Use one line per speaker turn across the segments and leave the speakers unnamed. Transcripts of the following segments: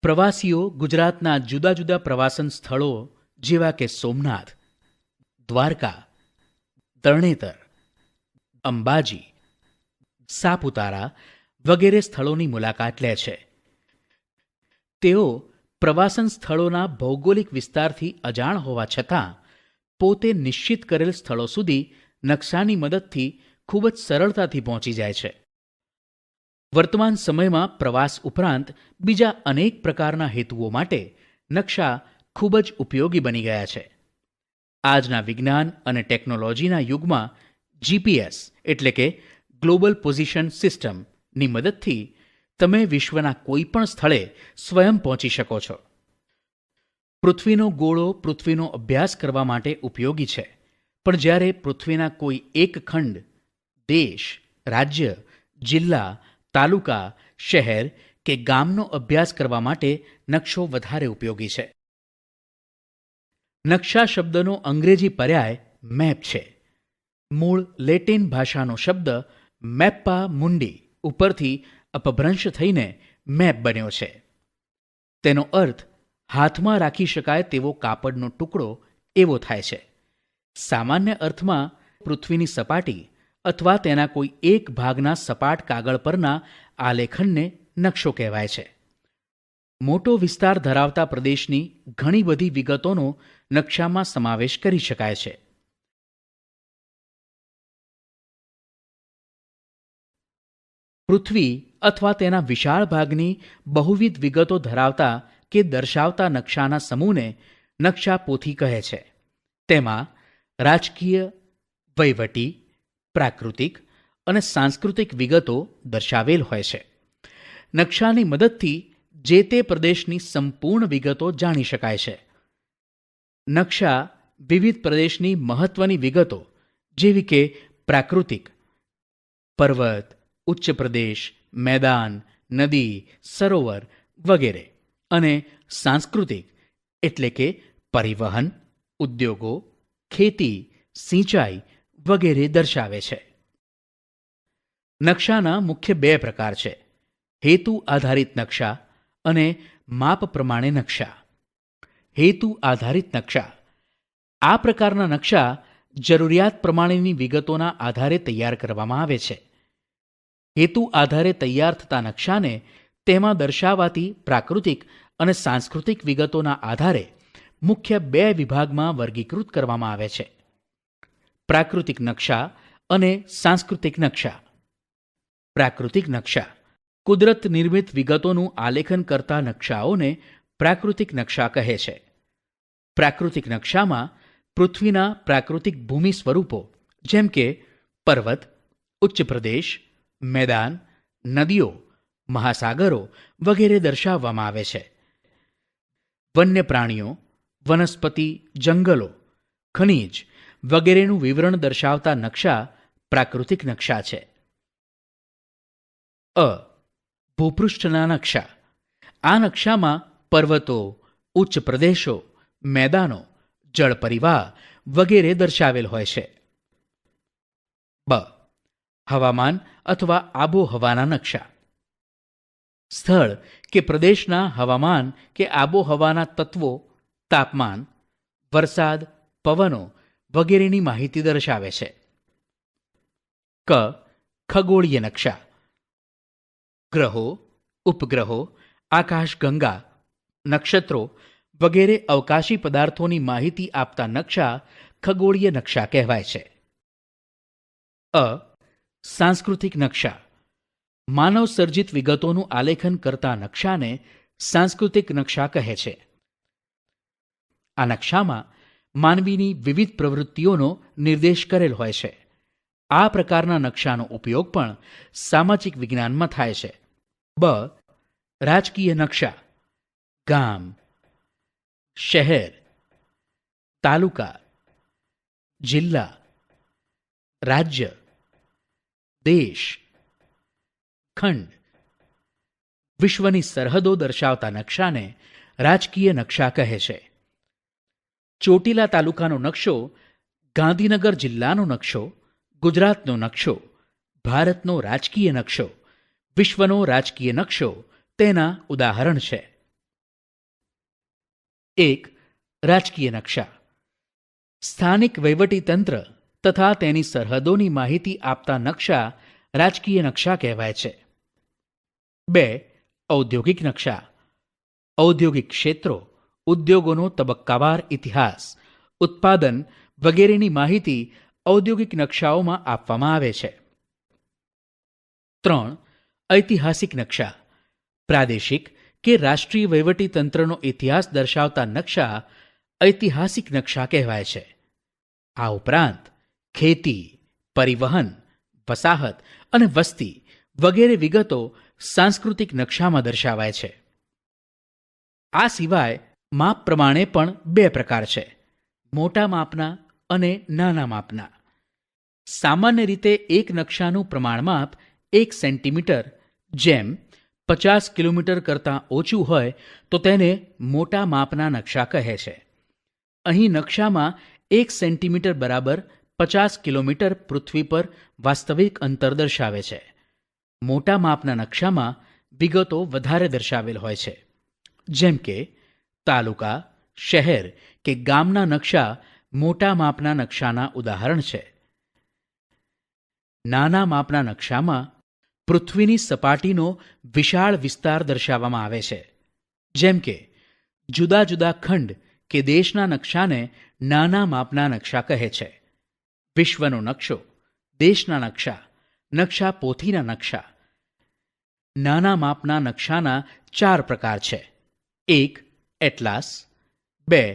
પ્રવાસીઓ ગુજરાતના જુદા જુદા પ્રવાસન સ્થળો જેવા કે સોમનાથ, દ્વારકા, તરણેતર, અંબાજી, સાપુતારા વગેરે સ્થળોની મુલાકાત લે છે. તેઓ પ્રવાસન સ્થળોના ભૌગોલિક વિસ્તારથી અજાણ હોવા છતાં પોતે નિશ્ચિત કરેલ સ્થળો સુધી નકશાની મદદથી ખૂબ જ સરળતાથી પહોંચી જાય છે. વર્તમાન સમયમાં પ્રવાસ ઉપરાંત બીજા અનેક પ્રકારના હેતુઓ માટે નકશા ખૂબ જ ઉપયોગી બની ગયા છે. આજના વિજ્ઞાન અને ટેકનોલોજીના યુગમાં જીપીએસ એટલે કે ગ્લોબલ પોઝિશન સિસ્ટમની મદદથી તમે વિશ્વના કોઈ પણ સ્થળે સ્વયં પહોંચી શકો છો. પૃથ્વીનો ગોળો પૃથ્વીનો અભ્યાસ કરવા માટે ઉપયોગી છે, પણ જ્યારે પૃથ્વીના કોઈ એક ખંડ, દેશ, રાજ્ય, જિલ્લા, તાલુકા, શહેર કે ગામનો અભ્યાસ કરવા માટે નકશો વધારે ઉપયોગી છે. નકશા શબ્દનો અંગ્રેજી પર્યાય મેપ છે. મૂળ લેટિન ભાષાનો શબ્દ મેપ્પા મુન્ડી ઉપરથી અપભ્રંશ થઈને મેપ બન્યો છે. તેનો અર્થ હાથમાં રાખી શકાય તેવો કાપડનો ટુકડો એવો થાય છે. સામાન્ય અર્થમાં પૃથ્વીની સપાટી અથવા તેના કોઈ એક ભાગના સપાટ કાગળ પરના આલેખનને નકશો કહેવાય છે. મોટો વિસ્તાર ધરાવતા પ્રદેશની ઘણી બધી વિગતોનો નકશામાં સમાવેશ કરી શકાય છે. પૃથ્વી અથવા તેના વિશાળ ભાગની બહુવિધ વિગતો ધરાવતા કે દર્શાવતા નકશાના સમૂહને નકશાપોથી કહે છે. તેમાં રાજકીય, વહીવટી, પ્રાકૃતિક અને સાંસ્કૃતિક વિગતો દર્શાવેલ હોય છે. નકશાની મદદથી જે તે પ્રદેશની સંપૂર્ણ વિગતો જાણી શકાય છે. નકશા વિવિધ પ્રદેશની મહત્વની વિગતો જેવી કે પ્રાકૃતિક, પર્વત, ઉચ્ચ પ્રદેશ, મેદાન, નદી, સરોવર વગેરે અને સાંસ્કૃતિક એટલે કે પરિવહન, ઉદ્યોગો, ખેતી, સિંચાઈ વગેરે દર્શાવે છે. નકશાના મુખ્ય બે પ્રકાર છે: હેતુ આધારિત નકશા અને માપ પ્રમાણે નકશા. હેતુ આધારિત નકશા: આ પ્રકારના નકશા જરૂરિયાત પ્રમાણેની વિગતોના આધારે તૈયાર કરવામાં આવે છે. હેતુ આધારે તૈયાર થતા નકશાને તેમાં દર્શાવાતી પ્રાકૃતિક અને સાંસ્કૃતિક વિગતોના આધારે મુખ્ય બે વિભાગમાં વર્ગીકૃત કરવામાં આવે છે: પ્રાકૃતિક નકશા અને સાંસ્કૃતિક નકશા. પ્રાકૃતિક નકશા કુદરત નિર્મિત વિગતોનું આલેખન કરતા નકશાઓને પ્રાકૃતિક નકશા કહે છે. પ્રાકૃતિક નકશામાં પૃથ્વીના પ્રાકૃતિક ભૂમિ સ્વરૂપો જેમ કે પર્વત, ઉચ્ચ પ્રદેશ, મેદાન, નદીઓ, મહાસાગરો વગેરે દર્શાવવામાં આવે છે. વન્ય પ્રાણીઓ, વનસ્પતિ, જંગલો, ખનિજ વગેરેનું વિવરણ દર્શાવતા નકશા પ્રાકૃતિક નકશા છે. ભૂપૃષ્ઠના નકશા: આ નકશામાં પર્વતો, ઉચ્ચ પ્રદેશો, મેદાનો, જળ પરિવાહ વગેરે દર્શાવેલ હોય છે. હવામાન અથવા આબોહવાના નકશા: સ્થળ કે પ્રદેશના હવામાન કે આબોહવાના તત્વો, તાપમાન, વરસાદ, પવનો વગેરેની માહિતી દર્શાવે છે. ખગોળીય નકશા: ગ્રહો, ઉપગ્રહો, આકાશગંગા, નક્ષત્રો વગેરે અવકાશી પદાર્થોની માહિતી આપતા નકશા ખગોળીય નકશા કહેવાય છે. સાંસ્કૃતિક નકશા: માનવ સર્જિત વિગતોનું આલેખન કરતા નકશાને સાંસ્કૃતિક નકશા કહે છે. આ નકશામાં માનવીની વિવિધ પ્રવૃત્તિઓનો નિર્દેશ કરેલ હોય છે. આ પ્રકારના નકશાનો ઉપયોગ પણ સામાજિક વિજ્ઞાનમાં થાય છે. રાજકીય નકશા: ગામ, શહેર, તાલુકા, જિલ્લા, રાજ્ય, દેશ, ખંડ, વિશ્વની સરહદો દર્શાવતા નકશાને રાજકીય નકશા કહે છે. ચોટીલા તાલુકાનો નકશો, ગાંધીનગર જિલ્લાનો નકશો, ગુજરાતનો નકશો, ભારતનો રાજકીય નકશો, વિશ્વનો રાજકીય નકશો તેના ઉદાહરણ છે. એક, રાજકીય નકશા. સ્થાનિક વહીવટીતંત્ર તથા તેની સરહદોની માહિતી આપતા નકશા રાજકીય નકશા કહેવાય છે. 2, ઔદ્યોગિક નકશા. ઔદ્યોગિક ક્ષેત્રો, ઉદ્યોગોનો તબક્કાવાર ઇતિહાસ, ઉત્પાદન વગેરેની માહિતી ઔદ્યોગિક નકશાઓમાં આપવામાં આવે છે. 3, ઐતિહાસિક નકશા. પ્રાદેશિક કે રાષ્ટ્રીય વહીવટીતંત્રનો ઇતિહાસ દર્શાવતા નકશા ઐતિહાસિક નકશા કહેવાય છે. આ ઉપરાંત ખેતી, પરિવહન, વસાહત અને વસ્તી વગેરે વિગતો સાંસ્કૃતિક નકશામાં દર્શાવાય છે. આ સિવાય માપ પ્રમાણે પણ 2 પ્રકાર છે: મોટા માપના અને નાના માપના. સામાન્ય રીતે એક નકશાનું પ્રમાણ માપ 1 સેન્ટીમીટર, જેમ 50 કિલોમીટર કરતાં ઓછું હોય તો તેને મોટા માપના નકશા કહે છે. અહીં નકશામાં 1 સેન્ટીમીટર બરાબર 50 કિલોમીટર પૃથ્વી પર વાસ્તવિક અંતર દર્શાવે છે. મોટા માપના નકશામાં વિગતો વધારે દર્શાવેલ હોય છે, જેમ કે તાલુકા, શહેર કે ગામના નકશા મોટા માપના નકશાના ઉદાહરણ છે. નાના માપના નકશામાં પૃથ્વીની સપાટીનો વિશાળ વિસ્તાર દર્શાવવામાં આવે છે, જેમ કે જુદા જુદા ખંડ કે દેશના નકશાને નાના માપના નકશા કહે છે. વિશ્વનો નકશો, દેશના નકશા, નકશા પોથીના નકશા. નાના માપના નકશાના 4 પ્રકાર છે: 1, એટલાસ. 2,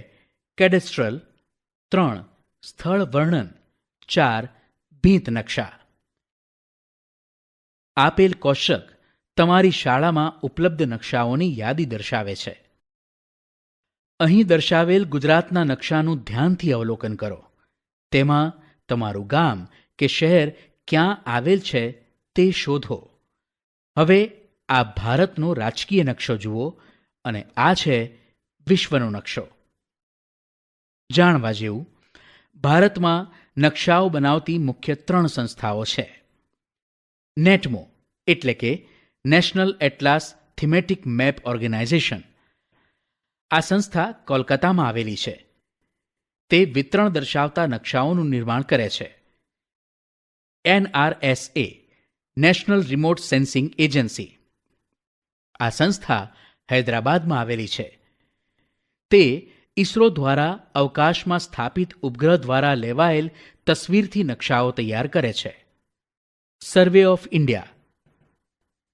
કેડેસ્ટ્રલ. 3, સ્થળ વર્ણન. 4, ભીંત નકશા. આપેલ કોષ્ટક તમારી શાળામાં ઉપલબ્ધ નકશાઓની યાદી દર્શાવે છે. અહીં દર્શાવેલ ગુજરાતના નકશાનું ધ્યાનથી અવલોકન કરો. તેમાં તમારું ગામ કે શહેર ક્યાં આવેલ છે તે શોધો. હવે આ ભારતનો રાજકીય નકશો જુઓ અને આ છે વિશ્વનો નકશો. જાણવા જેવું, ભારતમાં નકશાઓ બનાવતી મુખ્ય 3 સંસ્થાઓ છે. નેટમો એટલે કે National Atlas Thematic Map Organisation. આ સંસ્થા કોલકાતામાં આવેલી છે. તે વિતરણ દર્શાવતા નકશાઓનું નિર્માણ કરે છે. NRSA national remote sensing agency. આ સંસ્થા હૈદરાબાદમાં આવેલી છે. તે ઇસરો દ્વારા અવકાશમાં સ્થાપિત ઉપગ્રહ દ્વારા લેવાયેલ તસવીરથી નકશાઓ તૈયાર કરે છે. Survey of India.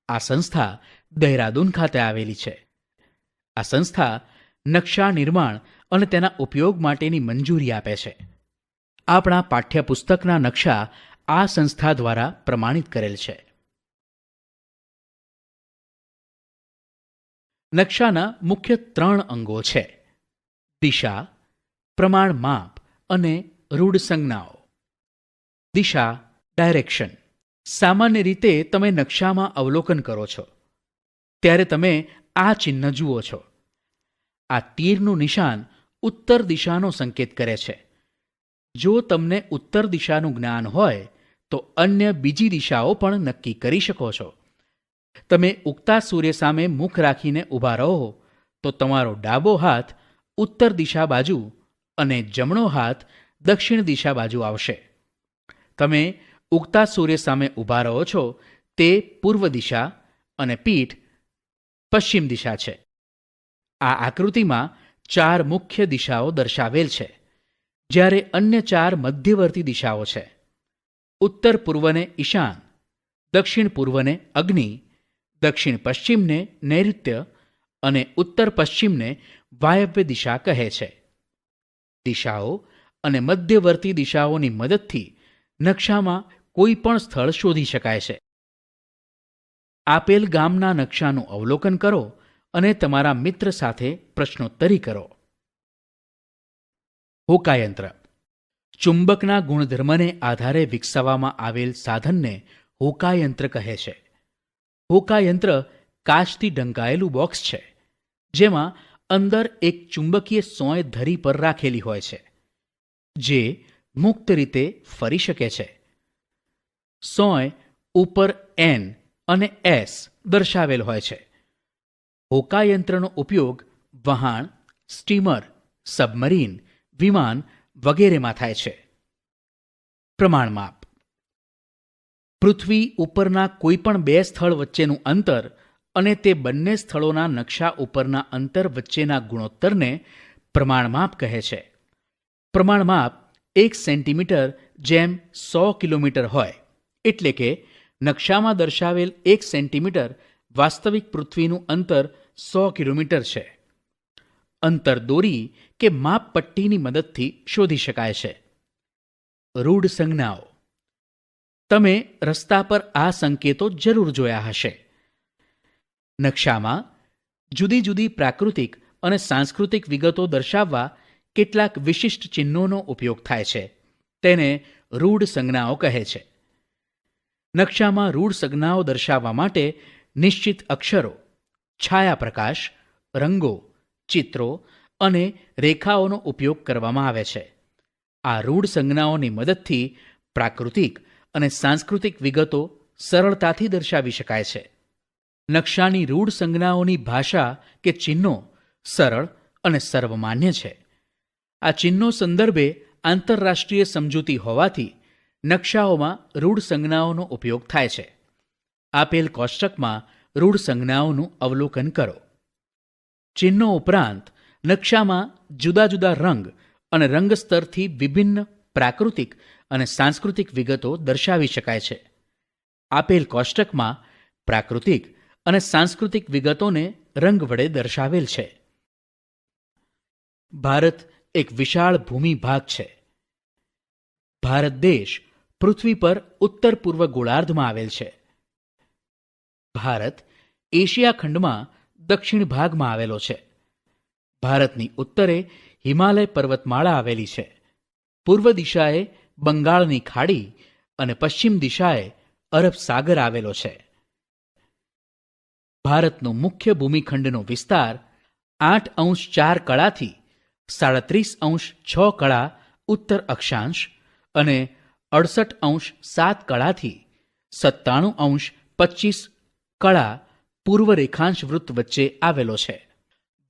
આ સંસ્થા દહેરાદૂન ખાતે આવેલી છે. આ સંસ્થા નકશા નિર્માણ અને તેના ઉપયોગ માટેની મંજૂરી આપે છે. આપણા પાઠ્યપુસ્તકના નકશા આ સંસ્થા દ્વારા પ્રમાણિત કરેલ છે. નકશાના મુખ્ય 3 અંગો છે: દિશા, પ્રમાણ માપ અને રૂઢ સંજ્ઞાઓ. દિશા, ડાયરેક્શન. સામાન્ય રીતે તમે નકશામાં અવલોકન કરો છો ત્યારે તમે આ ચિહ્ન જુઓ છો. આ તીરનું નિશાન ઉત્તર દિશાનો સંકેત કરે છે. જો તમને ઉત્તર દિશાનું જ્ઞાન હોય તો અન્ય બીજી દિશાઓ પણ નક્કી કરી શકો છો. તમે ઉગતા સૂર્ય સામે મુખ રાખીને ઊભા રહો તો તમારો ડાબો હાથ ઉત્તર દિશા બાજુ અને જમણો હાથ દક્ષિણ દિશા બાજુ આવશે. તમે ઉગતા સૂર્ય સામે ઊભા રહો છો તે પૂર્વ દિશા અને પીઠ પશ્ચિમ દિશા છે. આ આકૃતિમાં 4 મુખ્ય દિશાઓ દર્શાવેલ છે, જ્યારે અન્ય 4 મધ્યવર્તી દિશાઓ છે. ઉત્તર પૂર્વને ઈશાન, દક્ષિણ પૂર્વને અગ્નિ, દક્ષિણ પશ્ચિમને નૈઋત્ય અને ઉત્તર પશ્ચિમને વાયવ્ય દિશા કહે છે. દિશાઓ અને મધ્યવર્તી દિશાઓની મદદથી નકશામાં કોઈ પણ સ્થળ શોધી શકાય છે. આપેલ ગામના નકશાનું અવલોકન કરો અને તમારા મિત્ર સાથે પ્રશ્નોત્તરી કરો. હોકાયંત્ર. ચુંબકના ગુણધર્મને આધારે વિકસાવવામાં આવેલ સાધનને હોકાયંત્ર કહે છે. હોકાયંત્ર કાચથી ઢંકાયેલું બોક્સ છે, જેમાં અંદર એક ચુંબકીય સોય ધરી પર રાખેલી હોય છે, જે મુક્ત રીતે ફરી શકે છે. સોય ઉપર N અને S દર્શાવેલ હોય છે. હોકાયંત્રનો ઉપયોગ વહાણ, સ્ટીમર, સબમરીન, વિમાન વગેરેમાં થાય છે. પ્રમાણ માપ. પૃથ્વી ઉપરના કોઈપણ બે સ્થળ વચ્ચેનું અંતર અને તે બંને સ્થળોના નકશા ઉપરના અંતર વચ્ચેના ગુણોત્તરને પ્રમાણમાપ કહે છે. પ્રમાણમાપ 1 સેન્ટીમીટર જેમ 100 કિલોમીટર હોય, એટલે કે નકશામાં દર્શાવેલ 1 સેન્ટીમીટર વાસ્તવિક પૃથ્વીનું અંતર 100 કિલોમીટર છે. અંતર દોરી કે માપપટ્ટીની મદદથી શોધી શકાય છે. રૂઢ સંજ્ઞાઓ. તમે રસ્તા પર આ સંકેતો જરૂર જોયા હશે. નકશામાં જુદી જુદી પ્રાકૃતિક અને સાંસ્કૃતિક વિગતો દર્શાવવા કેટલાક વિશિષ્ટ ચિહ્નોનો ઉપયોગ થાય છે. તેને રૂઢ સંજ્ઞાઓ કહે છે. નકશામાં રૂઢ સંજ્ઞાઓ દર્શાવવા માટે નિશ્ચિત અક્ષરો, છાયાપ્રકાશ, રંગો, ચિત્રો અને રેખાઓનો ઉપયોગ કરવામાં આવે છે. આ રૂઢ સંજ્ઞાઓની મદદથી પ્રાકૃતિક અને સાંસ્કૃતિક વિગતો સરળતાથી દર્શાવી શકાય છે. નકશાની રૂઢ સંજ્ઞાઓની ભાષા કે ચિહ્નો સરળ અને સર્વમાન્ય છે. આ ચિહ્નો સંદર્ભે આંતરરાષ્ટ્રીય સમજૂતી હોવાથી નકશાઓમાં રૂઢ સંજ્ઞાઓનો ઉપયોગ થાય છે. આપેલ કોષ્ટકમાં રૂઢ સંજ્ઞાઓનું અવલોકન કરો. ચિહ્નો ઉપરાંત નકશામાં જુદા જુદા રંગ અને રંગ સ્તરથી વિભિન્ન પ્રાકૃતિક અને સાંસ્કૃતિક વિગતો દર્શાવી શકાય છે. આપેલ કોષ્ટકમાં પ્રાકૃતિક અને સાંસ્કૃતિક વિગતોને રંગ વડે દર્શાવેલ છે. ભારત એક વિશાળ ભૂમિભાગ છે. ભારત દેશ પૃથ્વી પર ઉત્તર પૂર્વ ગોળાર્ધમાં આવેલ છે. ભારત એશિયા ખંડમાં દક્ષિણ ભાગમાં આવેલો છે. ભારતની ઉત્તરે હિમાલય પર્વતમાળા આવેલી છે. પૂર્વ દિશાએ બંગાળની ખાડી અને પશ્ચિમ દિશાએ અરબ સાગર આવેલો છે. ભારતનો મુખ્ય ભૂમિખંડનો વિસ્તાર 8°4 કળાથી 37°6 કળા ઉત્તર અક્ષાંશ અને 68°7 કળાથી 97°25 કળા પૂર્વ રેખાંશ વૃત્ત વચ્ચે આવેલો છે.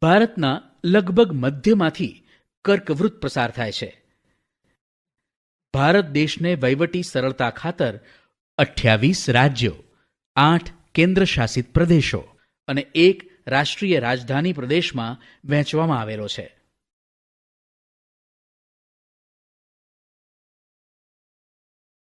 ભારતના લગભગ મધ્યમાંથી કર્કવૃત્ત પસાર થાય છે. ભારત દેશને વહીવટી સરળતા ખાતર 28 રાજ્યો, 8 કેન્દ્ર શાસિત પ્રદેશો અને 1 રાષ્ટ્રીય રાજધાની પ્રદેશમાં વહેંચવામાં આવેલો છે.